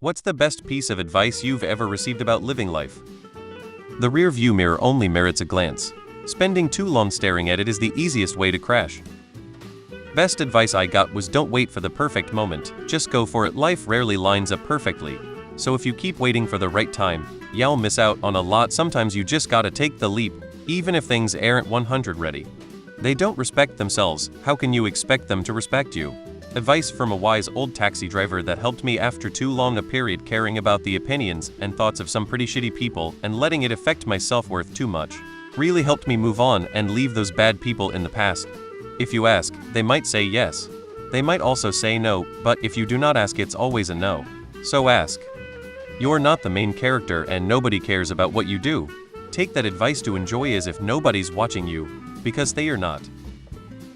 What's the best piece of advice you've ever received about living life? The rear view mirror only merits a glance. Spending too long staring at it is the easiest way to crash. Best advice I got was don't wait for the perfect moment, just go for it. Life rarely lines up perfectly, so if you keep waiting for the right time, you'll miss out on a lot. Sometimes you just gotta take the leap, even if things aren't 100 ready. They don't respect themselves, how can you expect them to respect you? Advice from a wise old taxi driver that helped me after too long a period caring about the opinions and thoughts of some pretty shitty people and letting it affect my self-worth too much. Really helped me move on and leave those bad people in the past. If you ask, they might say yes. They might also say no, but if you do not ask, it's always a no. So ask. You're not the main character and nobody cares about what you do. Take that advice to enjoy as if nobody's watching you, because they are not.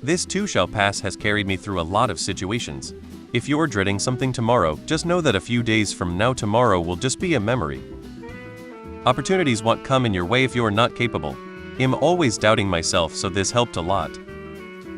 This too shall pass has carried me through a lot of situations. If you're dreading something tomorrow, just know that a few days from now tomorrow will just be a memory. Opportunities won't come in your way if you're not capable. I'm always doubting myself, so this helped a lot.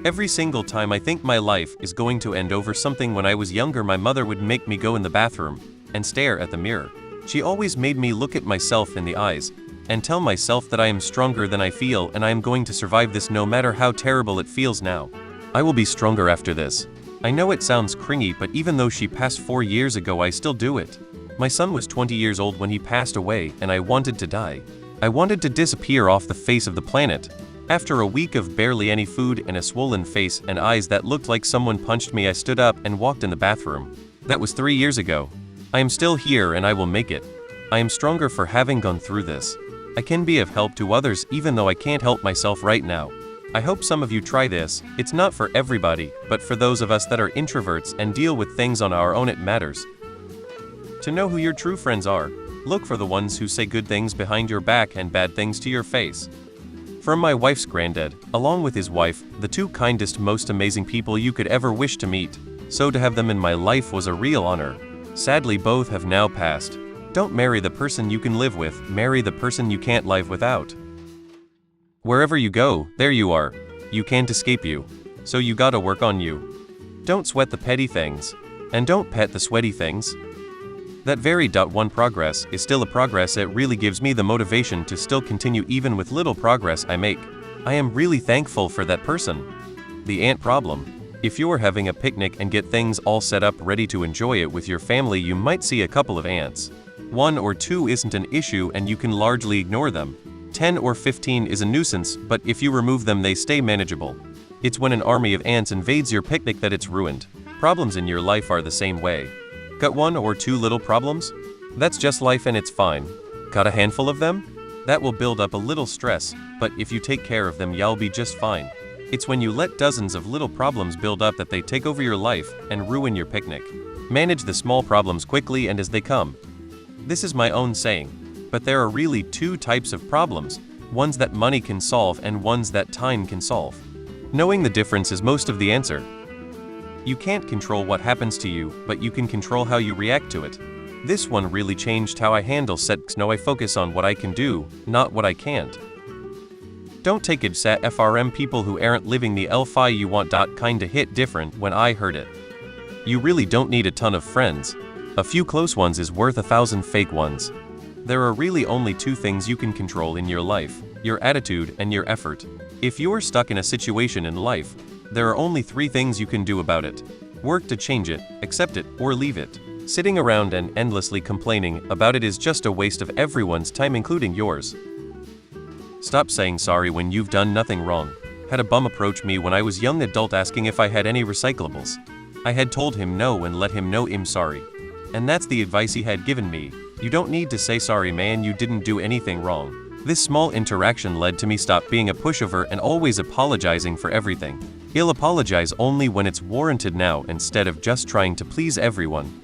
Every single time I think my life is going to end over something. When I was younger, my mother would make me go in the bathroom and stare at the mirror. She always made me look at myself in the eyes and tell myself that I am stronger than I feel and I am going to survive this no matter how terrible it feels now. I will be stronger after this. I know it sounds cringy, but even though she passed 4 years ago, I still do it. My son was 20 years old when he passed away and I wanted to die. I wanted to disappear off the face of the planet. After a week of barely any food and a swollen face and eyes that looked like someone punched me, I stood up and walked in the bathroom. That was 3 years ago. I am still here and I will make it. I am stronger for having gone through this. I can be of help to others even though I can't help myself right now. I hope some of you try this. It's not for everybody, but for those of us that are introverts and deal with things on our own, it matters. To know who your true friends are, look for the ones who say good things behind your back and bad things to your face. From my wife's granddad, along with his wife, the two kindest, most amazing people you could ever wish to meet. So to have them in my life was a real honor. Sadly, both have now passed. Don't marry the person you can live with, marry the person you can't live without. Wherever you go, there you are. You can't escape you. So you gotta work on you. Don't sweat the petty things. And don't pet the sweaty things. That very one progress is still a progress. It really gives me the motivation to still continue even with little progress I make. I am really thankful for that person. The ant problem. If you're having a picnic and get things all set up ready to enjoy it with your family, you might see a couple of ants. 1 or 2 isn't an issue and you can largely ignore them. 10 or 15 is a nuisance, but if you remove them they stay manageable. It's when an army of ants invades your picnic that it's ruined. Problems in your life are the same way. Got 1 or 2 little problems? That's just life and it's fine. Got a handful of them? That will build up a little stress, but if you take care of them you'll be just fine. It's when you let dozens of little problems build up that they take over your life and ruin your picnic. Manage the small problems quickly and as they come. This is my own saying, but there are really 2 types of problems, ones that money can solve and ones that time can solve. Knowing the difference is most of the answer. You can't control what happens to you, but you can control how you react to it. This one really changed how I handle setbacks. Now I focus on what I can do, not what I can't. Don't take it from people who aren't living the life you want. Kinda hit different when I heard it. You really don't need a ton of friends. A few close ones is worth 1,000 fake ones. There are really only 2 things you can control in your life, your attitude and your effort. If you're stuck in a situation in life, there are only 3 things you can do about it. Work to change it, accept it, or leave it. Sitting around and endlessly complaining about it is just a waste of everyone's time, including yours. Stop saying sorry when you've done nothing wrong. Had a bum approach me when I was young adult asking if I had any recyclables. I had told him no and let him know I'm sorry. And that's the advice he had given me. You don't need to say sorry man, you didn't do anything wrong. This small interaction led to me stop being a pushover and always apologizing for everything. He'll apologize only when it's warranted now instead of just trying to please everyone.